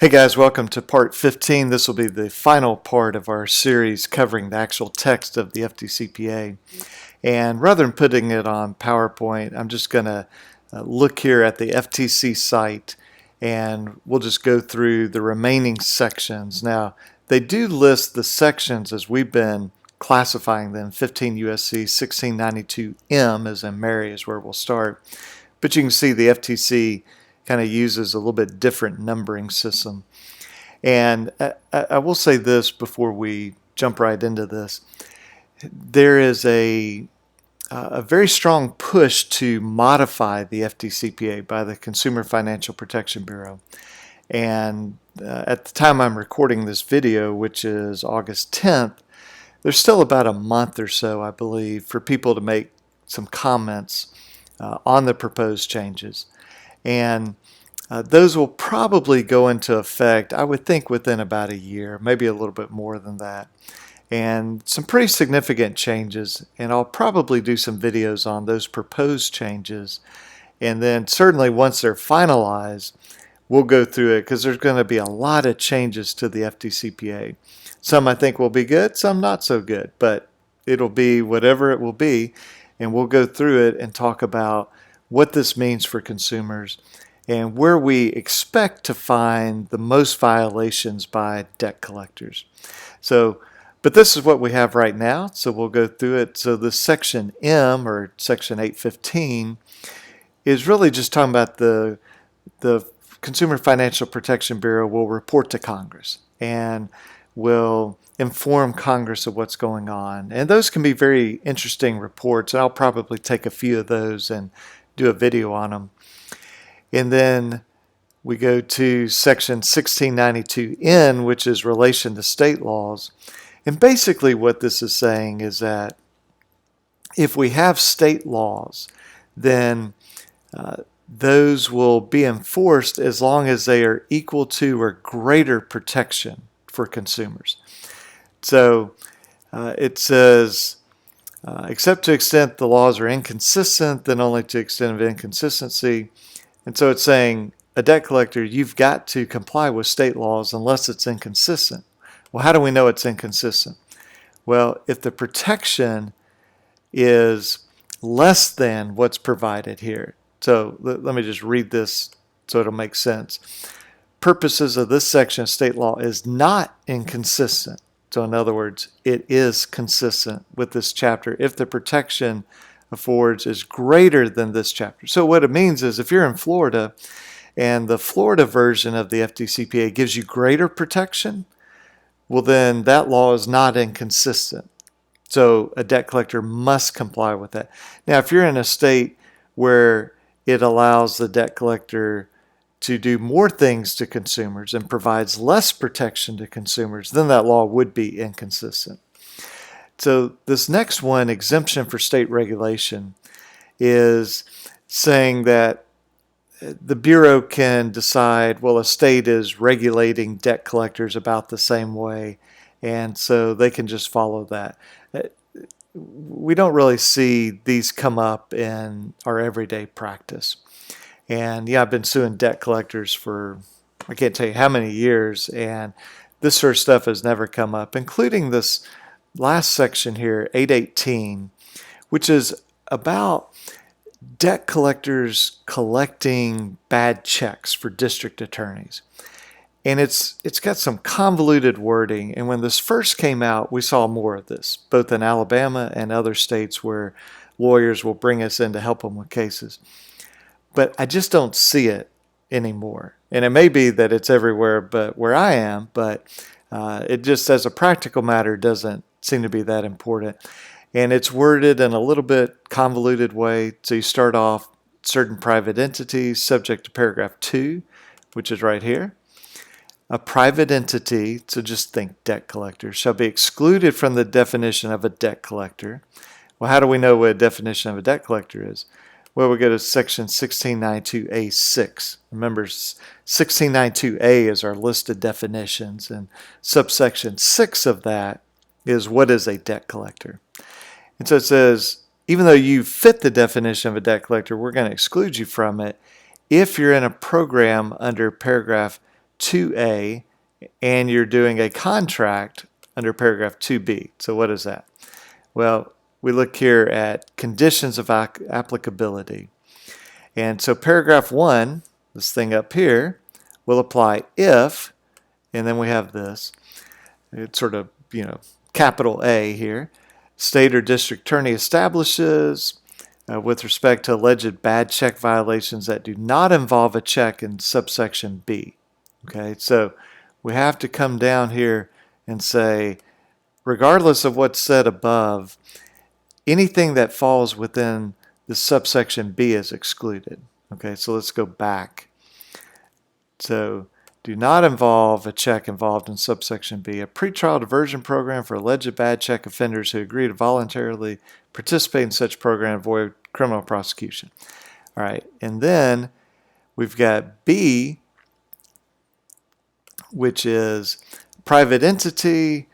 Hey guys, welcome to part 15. This will be the final part of our series covering the actual text of the FDCPA. And rather than putting it on PowerPoint, I'm just going to look here at the FTC site and we'll just go through the remaining sections. Now, they do list the sections as we've been classifying them. 15 USC 1692M, as in Mary, is where we'll start. But you can see the FTC kind of uses a little bit different numbering system. And I will say this before we jump right into this. There is a very strong push to modify the FDCPA by the Consumer Financial Protection Bureau. And at the time I'm recording this video, which is August 10th, there's still about a month or so, I believe, for people to make some comments on the proposed changes. And those will probably go into effect, I would think, within about a year, maybe a little bit more than that. And some pretty significant changes, and I'll probably do some videos on those proposed changes. And then certainly once they're finalized, we'll go through it because there's going to be a lot of changes to the FDCPA. Some I think will be good, some not so good, but it'll be whatever it will be, and we'll go through it and talk about what this means for consumers and where we expect to find the most violations by debt collectors. But this is what we have right now, so we'll go through it. So this section M, or section 815, is really just talking about the Consumer Financial Protection Bureau will report to Congress and will inform Congress of what's going on. And those can be very interesting reports, and I'll probably take a few of those and do a video on them. And then we go to section 1692N, which is relation to state laws. And basically what this is saying is that if we have state laws, then those will be enforced as long as they are equal to or greater protection for consumers. So it says, except to the extent the laws are inconsistent, then only to the extent of inconsistency. And so it's saying, a debt collector, you've got to comply with state laws unless it's inconsistent. Well, how do we know it's inconsistent? Well, if the protection is less than what's provided here. So let me just read this so it'll make sense. Purposes of this section of state law is not inconsistent. So in other words, it is consistent with this chapter if the protection affords is greater than this chapter. So what it means is if you're in Florida and the Florida version of the FDCPA gives you greater protection, well then that law is not inconsistent. So a debt collector must comply with that. Now if you're in a state where it allows the debt collector to do more things to consumers and provides less protection to consumers, then that law would be inconsistent. So this next one, exemption for state regulation, is saying that the Bureau can decide, well, a state is regulating debt collectors about the same way, and so they can just follow that. We don't really see these come up in our everyday practice. And yeah, I've been suing debt collectors for, I can't tell you how many years, and this sort of stuff has never come up, including this last section here, 818, which is about debt collectors collecting bad checks for district attorneys. And it's got some convoluted wording, and when this first came out, we saw more of this, both in Alabama and other states where lawyers will bring us in to help them with cases. But I just don't see it anymore. And it may be that it's everywhere but where I am, but it just, as a practical matter, doesn't seem to be that important. And it's worded in a little bit convoluted way. So you start off, certain private entities subject to paragraph 2, which is right here. A private entity, so just think debt collector, shall be excluded from the definition of a debt collector. Well, how do we know what a definition of a debt collector is? Well, we go to section 1692A6. Remember, 1692A is our list of definitions, and subsection 6 of that is what is a debt collector. And so it says, even though you fit the definition of a debt collector, we're going to exclude you from it if you're in a program under paragraph 2A and you're doing a contract under paragraph 2B. So what is that? Well, we look here at conditions of applicability. And so paragraph 1, this thing up here, will apply if, and then we have this. It's sort of, capital A here. State or district attorney establishes with respect to alleged bad check violations that do not involve a check in subsection B. Okay, so we have to come down here and say, regardless of what's said above, anything that falls within the subsection B is excluded. Okay, so let's go back. So, do not involve a check involved in subsection B, a pretrial diversion program for alleged bad check offenders who agree to voluntarily participate in such program and avoid criminal prosecution. All right, and then we've got B, which is private entity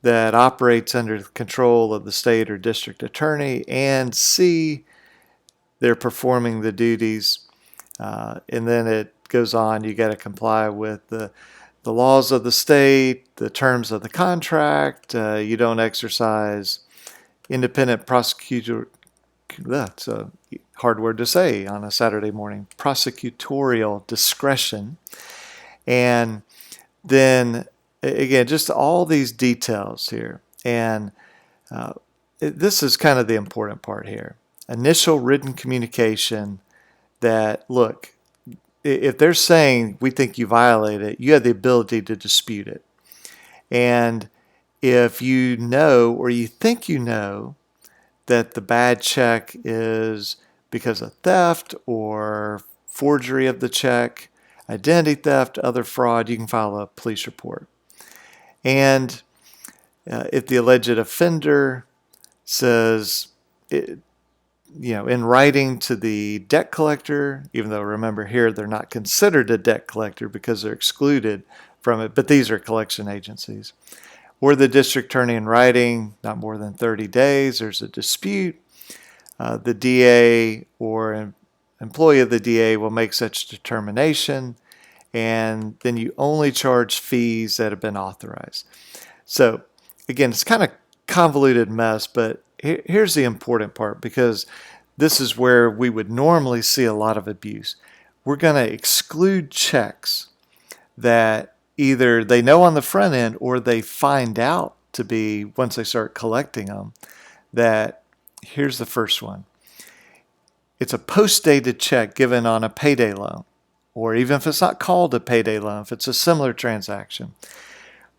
that operates under the control of the state or district attorney, and C, they're performing the duties, and then it goes on, you got to comply with the laws of the state, the terms of the contract, you don't exercise independent prosecutor, that's a hard word to say on a Saturday morning, prosecutorial discretion, and then again, just all these details here, and this is kind of the important part here. Initial written communication that, look, if they're saying we think you violate it, you have the ability to dispute it. And if you know or you think you know that the bad check is because of theft or forgery of the check, identity theft, other fraud, you can file a police report. And if the alleged offender says, in writing to the debt collector, even though remember here they're not considered a debt collector because they're excluded from it, but these are collection agencies, or the district attorney in writing, not more than 30 days, there's a dispute, the DA or an employee of the DA will make such determination, and then you only charge fees that have been authorized. So again, it's kind of convoluted mess, but here's the important part, because this is where we would normally see a lot of abuse. We're going to exclude checks that either they know on the front end or they find out to be, once they start collecting them, that here's the first one. It's a post-dated check given on a payday loan, or even if it's not called a payday loan, if it's a similar transaction,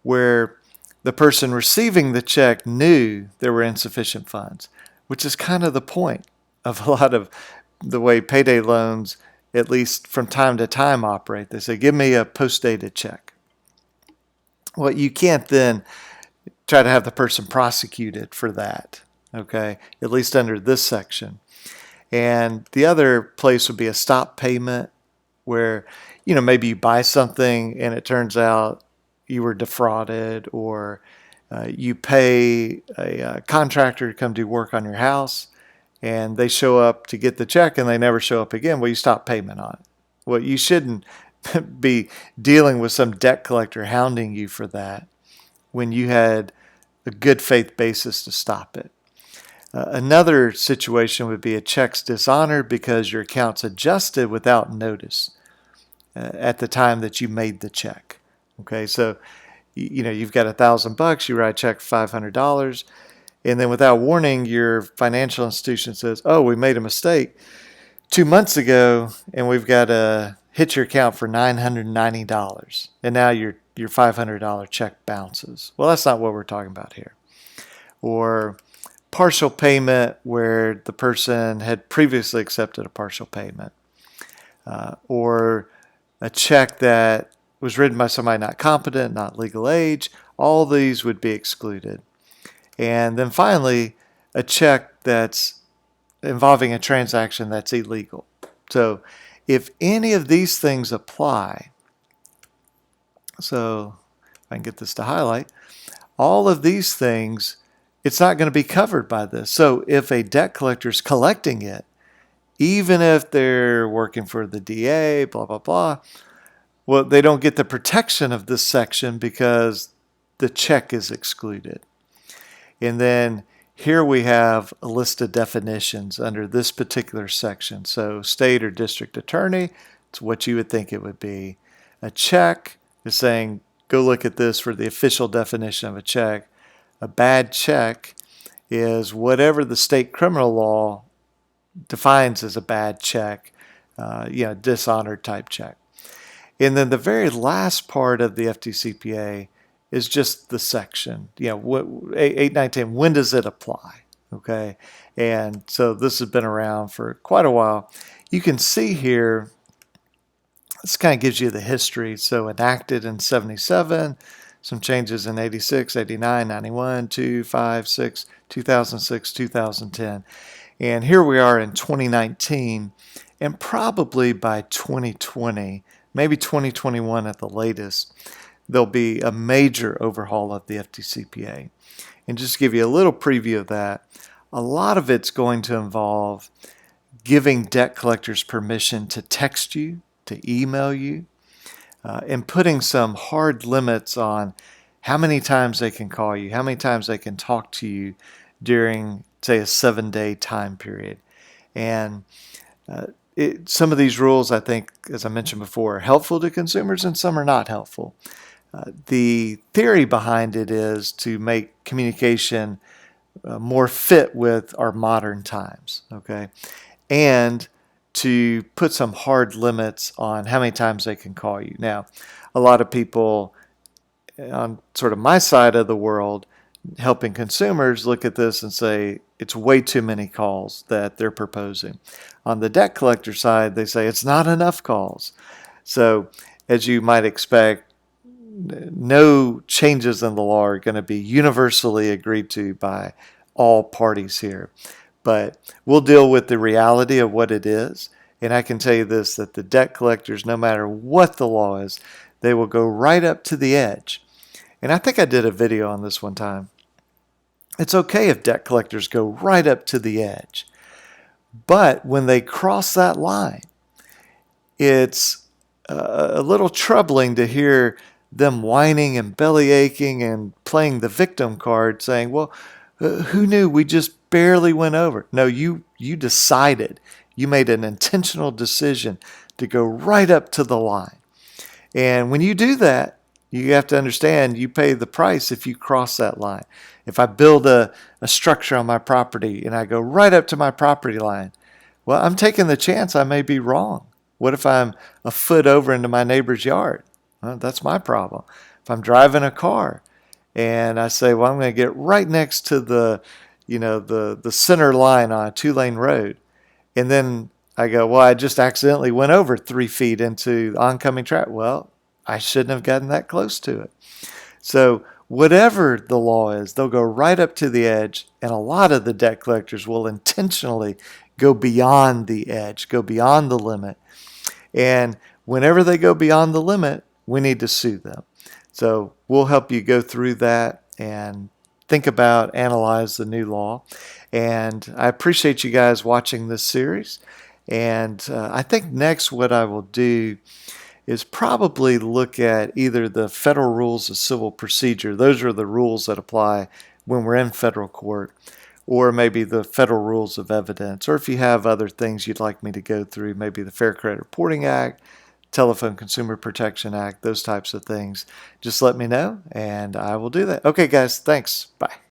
where the person receiving the check knew there were insufficient funds, which is kind of the point of a lot of the way payday loans, at least from time to time, operate. They say, give me a post-dated check. Well, you can't then try to have the person prosecuted for that, okay, at least under this section. And the other place would be a stop payment, where, maybe you buy something and it turns out you were defrauded, or you pay a contractor to come do work on your house, and they show up to get the check and they never show up again. Well, you stop payment on it. Well, you shouldn't be dealing with some debt collector hounding you for that when you had a good faith basis to stop it. Another situation would be a check's dishonored because your account's adjusted without notice at the time that you made the check. Okay, so you've got $1,000, you write a check for $500, and then without warning, your financial institution says, "Oh, we made a mistake 2 months ago, and we've got to hit your account for $990, and now your $500 check bounces." Well, that's not what we're talking about here. Or partial payment where the person had previously accepted a partial payment, or a check that was written by somebody not competent, not legal age. All these would be excluded. And then finally, a check that's involving a transaction that's illegal. So if any of these things apply, so if I can get this to highlight, all of these things, it's not going to be covered by this. So if a debt collector is collecting it, even if they're working for the DA, blah, blah, blah, Well, they don't get the protection of this section because the check is excluded. And then here we have a list of definitions under this particular section. So state or district attorney, it's what you would think it would be. A check is saying, go look at this for the official definition of a check. A bad check is whatever the state criminal law defines as a bad check, dishonored type check. And then the very last part of the FDCPA is just the section, 8, 9, 10, when does it apply? Okay. And so this has been around for quite a while. You can see here, this kind of gives you the history. So enacted in 77, some changes in 86, 89, 91, 2, 5, 6, 2006, 2010. And here we are in 2019, and probably by 2020, maybe 2021 at the latest, there'll be a major overhaul of the FDCPA. And just to give you a little preview of that, a lot of it's going to involve giving debt collectors permission to text you, to email you, and putting some hard limits on how many times they can call you, how many times they can talk to you during, say, a 7-day time period. And some of these rules, I think, as I mentioned before, are helpful to consumers and some are not helpful. The theory behind it is to make communication more fit with our modern times, okay? And to put some hard limits on how many times they can call you. Now, a lot of people on sort of my side of the world helping consumers look at this and say it's way too many calls that they're proposing. On the debt collector side, they say it's not enough calls. So as you might expect, no changes in the law are going to be universally agreed to by all parties here. But we'll deal with the reality of what it is. And I can tell you this, that the debt collectors, no matter what the law is, they will go right up to the edge. And I think I did a video on this one time. It's okay if debt collectors go right up to the edge. But when they cross that line, it's a little troubling to hear them whining and belly aching and playing the victim card saying, well, who knew, we just barely went over. No, you decided. You made an intentional decision to go right up to the line. And when you do that, you have to understand you pay the price if you cross that line. If I build a structure on my property and I go right up to my property line, well, I'm taking the chance I may be wrong. What if I'm a foot over into my neighbor's yard? Well, that's my problem. If I'm driving a car and I say, well, I'm going to get right next to the center line on a 2-lane road, and then I go, well, I just accidentally went over 3 feet into oncoming traffic. Well, I shouldn't have gotten that close to it. So whatever the law is, they'll go right up to the edge, and a lot of the debt collectors will intentionally go beyond the edge, go beyond the limit. And whenever they go beyond the limit, we need to sue them. So we'll help you go through that and think about, analyze the new law. And I appreciate you guys watching this series. And I think next what I will do is probably look at either the federal rules of civil procedure. Those are the rules that apply when we're in federal court, or maybe the federal rules of evidence, or if you have other things you'd like me to go through, maybe the Fair Credit Reporting Act, Telephone Consumer Protection Act, those types of things. Just let me know and I will do that. Okay, guys, thanks. Bye.